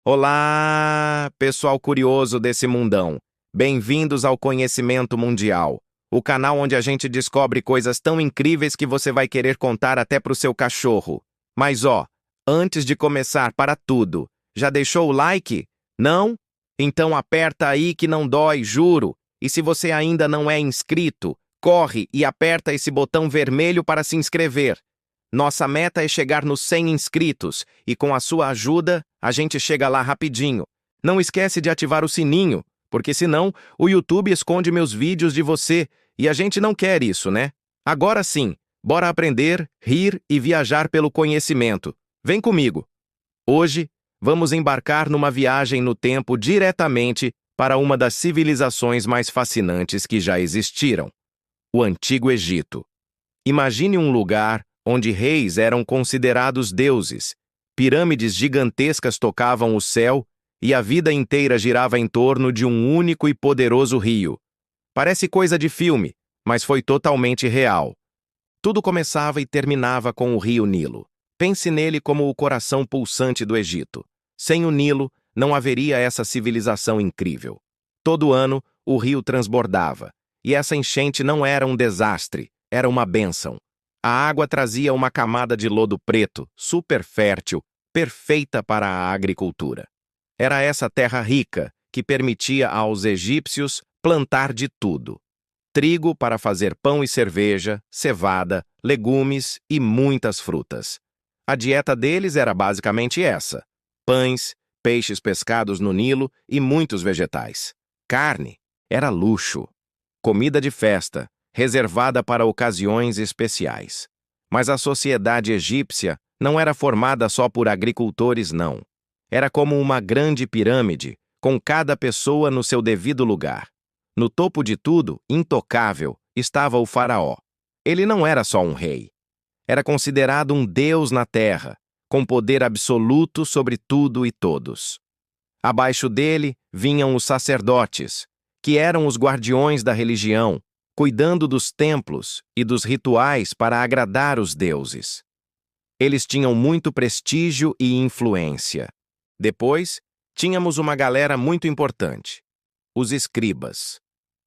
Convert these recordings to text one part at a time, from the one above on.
Olá, pessoal curioso desse mundão. Bem-vindos ao Conhecimento Mundial, o canal onde a gente descobre coisas tão incríveis que você vai querer contar até pro seu cachorro. Mas antes de começar, para tudo, já deixou o like? Não? Então aperta aí que não dói, juro. E se você ainda não é inscrito, corre e aperta esse botão vermelho para se inscrever. Nossa meta é chegar nos 100 inscritos e com a sua ajuda, a gente chega lá rapidinho. Não esquece de ativar o sininho, porque senão o YouTube esconde meus vídeos de você e a gente não quer isso, né? Agora sim, bora aprender, rir e viajar pelo conhecimento. Vem comigo! Hoje, vamos embarcar numa viagem no tempo diretamente para uma das civilizações mais fascinantes que já existiram: o Antigo Egito. Imagine um lugar onde reis eram considerados deuses, pirâmides gigantescas tocavam o céu e a vida inteira girava em torno de um único e poderoso rio. Parece coisa de filme, mas foi totalmente real. Tudo começava e terminava com o rio Nilo. Pense nele como o coração pulsante do Egito. Sem o Nilo, não haveria essa civilização incrível. Todo ano, o rio transbordava, e essa enchente não era um desastre, era uma bênção. A água trazia uma camada de lodo preto, super fértil, perfeita para a agricultura. Era essa terra rica que permitia aos egípcios plantar de tudo: trigo para fazer pão e cerveja, cevada, legumes e muitas frutas. A dieta deles era basicamente essa: pães, peixes pescados no Nilo e muitos vegetais. Carne era luxo. Comida de festa, reservada para ocasiões especiais. Mas a sociedade egípcia não era formada só por agricultores, não. Era como uma grande pirâmide, com cada pessoa no seu devido lugar. No topo de tudo, intocável, estava o faraó. Ele não era só um rei. Era considerado um deus na terra, com poder absoluto sobre tudo e todos. Abaixo dele vinham os sacerdotes, que eram os guardiões da religião, cuidando dos templos e dos rituais para agradar os deuses. Eles tinham muito prestígio e influência. Depois, tínhamos uma galera muito importante: os escribas.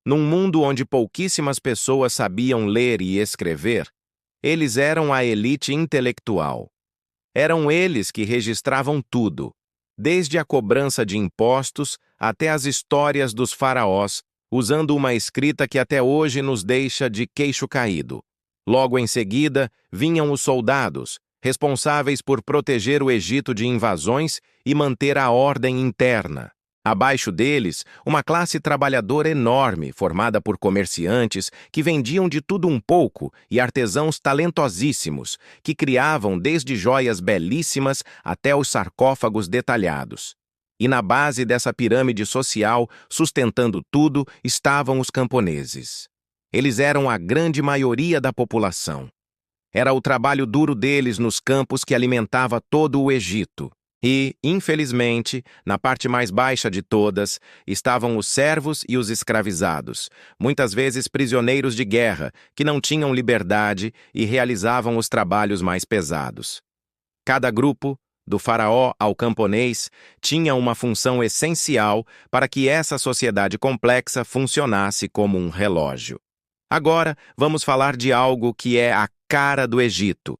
Num mundo onde pouquíssimas pessoas sabiam ler e escrever, eles eram a elite intelectual. Eram eles que registravam tudo, desde a cobrança de impostos até as histórias dos faraós, usando uma escrita que até hoje nos deixa de queixo caído. Logo em seguida, vinham os soldados, responsáveis por proteger o Egito de invasões e manter a ordem interna. Abaixo deles, uma classe trabalhadora enorme, formada por comerciantes que vendiam de tudo um pouco e artesãos talentosíssimos, que criavam desde joias belíssimas até os sarcófagos detalhados. E na base dessa pirâmide social, sustentando tudo, estavam os camponeses. Eles eram a grande maioria da população. Era o trabalho duro deles nos campos que alimentava todo o Egito. E, infelizmente, na parte mais baixa de todas, estavam os servos e os escravizados, muitas vezes prisioneiros de guerra, que não tinham liberdade e realizavam os trabalhos mais pesados. Cada grupo, do faraó ao camponês, tinha uma função essencial para que essa sociedade complexa funcionasse como um relógio. Agora, vamos falar de algo que é a cara do Egito: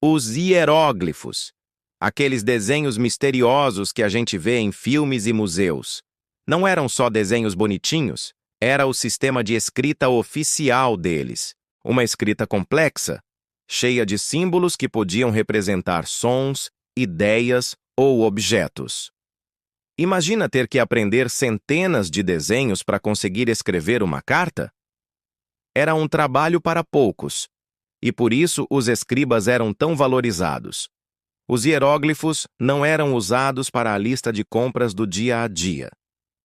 os hieróglifos. Aqueles desenhos misteriosos que a gente vê em filmes e museus. Não eram só desenhos bonitinhos, era o sistema de escrita oficial deles. Uma escrita complexa, cheia de símbolos que podiam representar sons, ideias ou objetos. Imagina ter que aprender centenas de desenhos para conseguir escrever uma carta? Era um trabalho para poucos, e por isso os escribas eram tão valorizados. Os hieróglifos não eram usados para a lista de compras do dia a dia.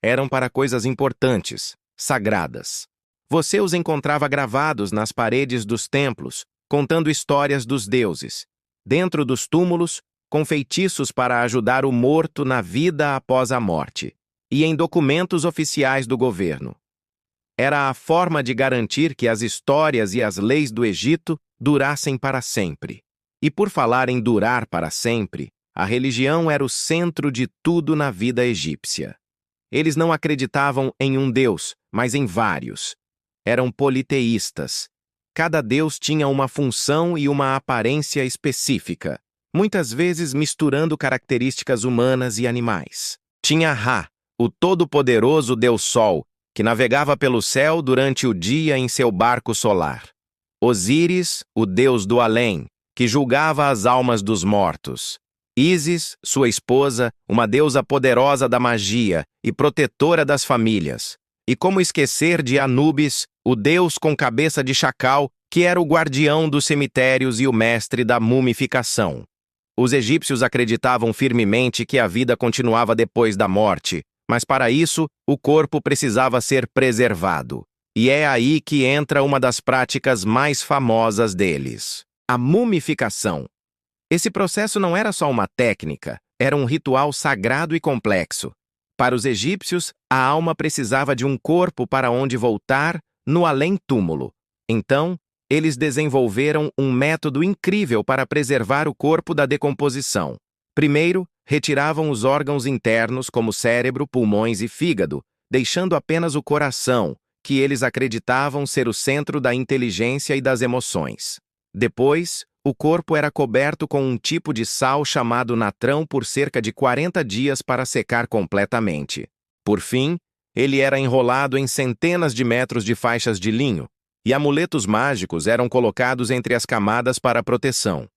Eram para coisas importantes, sagradas. Você os encontrava gravados nas paredes dos templos, contando histórias dos deuses, dentro dos túmulos, com feitiços para ajudar o morto na vida após a morte, e em documentos oficiais do governo. Era a forma de garantir que as histórias e as leis do Egito durassem para sempre. E por falar em durar para sempre, A religião era o centro de tudo na vida egípcia. Eles não acreditavam em um deus, mas em vários. Eram politeístas. Cada deus tinha uma função e uma aparência específica, muitas vezes misturando características humanas e animais. Tinha Ra, o todo-poderoso deus Sol, que navegava pelo céu durante o dia em seu barco solar. Osíris, o deus do além, que julgava as almas dos mortos. Ísis, sua esposa, uma deusa poderosa da magia e protetora das famílias. E como esquecer de Anubis, o deus com cabeça de chacal, que era o guardião dos cemitérios e o mestre da mumificação. Os egípcios acreditavam firmemente que a vida continuava depois da morte, mas para isso, o corpo precisava ser preservado. E é aí que entra uma das práticas mais famosas deles: a mumificação. Esse processo não era só uma técnica, era um ritual sagrado e complexo. Para os egípcios, a alma precisava de um corpo para onde voltar no além-túmulo. Então, eles desenvolveram um método incrível para preservar o corpo da decomposição. Primeiro, retiravam os órgãos internos como cérebro, pulmões e fígado, deixando apenas o coração, que eles acreditavam ser o centro da inteligência e das emoções. Depois, o corpo era coberto com um tipo de sal chamado natrão por cerca de 40 dias para secar completamente. Por fim, ele era enrolado em centenas de metros de faixas de linho, e amuletos mágicos eram colocados entre as camadas para proteção.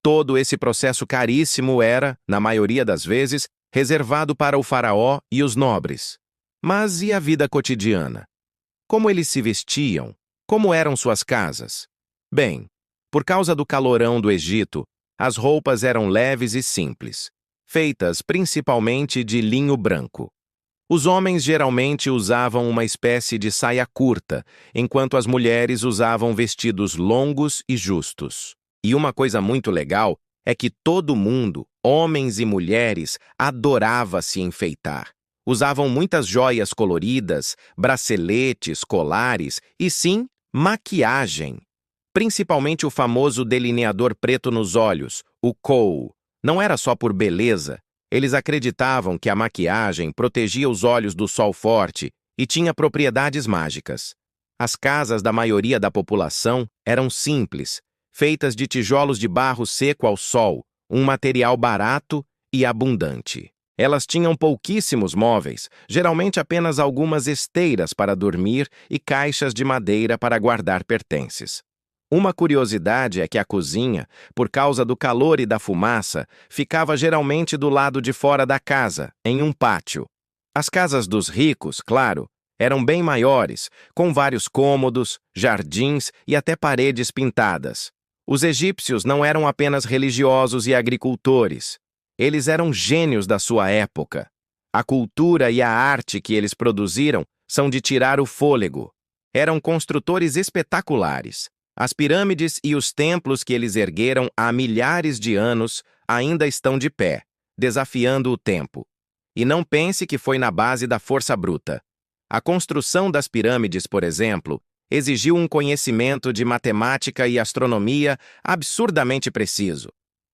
Todo esse processo caríssimo era, na maioria das vezes, reservado para o faraó e os nobres. Mas e a vida cotidiana? Como eles se vestiam? Como eram suas casas? Bem, por causa do calorão do Egito, as roupas eram leves e simples, feitas principalmente de linho branco. Os homens geralmente usavam uma espécie de saia curta, enquanto as mulheres usavam vestidos longos e justos. E uma coisa muito legal é que todo mundo, homens e mulheres, adorava se enfeitar. Usavam muitas joias coloridas, braceletes, colares e, sim, maquiagem. Principalmente o famoso delineador preto nos olhos, o kohl. Não era só por beleza. Eles acreditavam que a maquiagem protegia os olhos do sol forte e tinha propriedades mágicas. As casas da maioria da população eram simples, feitas de tijolos de barro seco ao sol, um material barato e abundante. Elas tinham pouquíssimos móveis, geralmente apenas algumas esteiras para dormir e caixas de madeira para guardar pertences. Uma curiosidade é que a cozinha, por causa do calor e da fumaça, ficava geralmente do lado de fora da casa, em um pátio. As casas dos ricos, claro, eram bem maiores, com vários cômodos, jardins e até paredes pintadas. Os egípcios não eram apenas religiosos e agricultores. Eles eram gênios da sua época. A cultura e a arte que eles produziram são de tirar o fôlego. Eram construtores espetaculares. As pirâmides e os templos que eles ergueram há milhares de anos ainda estão de pé, desafiando o tempo. E não pense que foi na base da força bruta. A construção das pirâmides, por exemplo, exigiu um conhecimento de matemática e astronomia absurdamente preciso.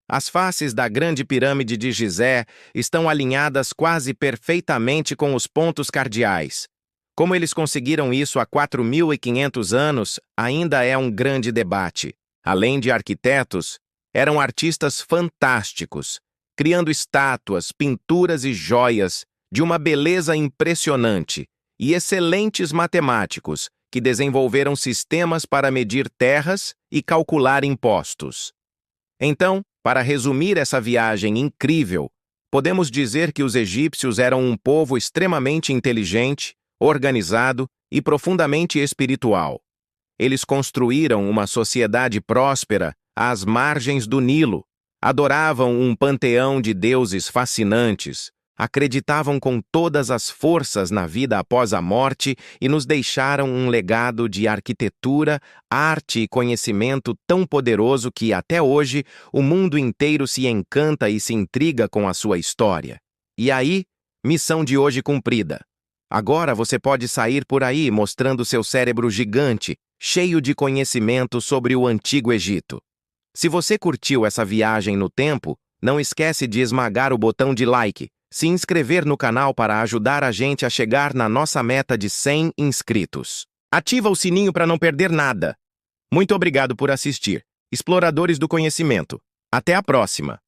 As faces da Grande Pirâmide de Gizé estão alinhadas quase perfeitamente com os pontos cardeais. Como eles conseguiram isso há 4.500 anos, ainda é um grande debate. Além de arquitetos, eram artistas fantásticos, criando estátuas, pinturas e joias de uma beleza impressionante, e excelentes matemáticos que desenvolveram sistemas para medir terras e calcular impostos. Então, para resumir essa viagem incrível, podemos dizer que os egípcios eram um povo extremamente inteligente, organizado e profundamente espiritual. Eles construíram uma sociedade próspera às margens do Nilo, adoravam um panteão de deuses fascinantes, acreditavam com todas as forças na vida após a morte e nos deixaram um legado de arquitetura, arte e conhecimento tão poderoso que, até hoje, o mundo inteiro se encanta e se intriga com a sua história. E aí, missão de hoje cumprida. Agora você pode sair por aí mostrando seu cérebro gigante, cheio de conhecimento sobre o Antigo Egito. Se você curtiu essa viagem no tempo, Não esquece de esmagar o botão de like, se inscrever no canal para ajudar a gente a chegar na nossa meta de 100 inscritos. Ativa o sininho para não perder nada. Muito obrigado por assistir. Exploradores do Conhecimento. Até a próxima!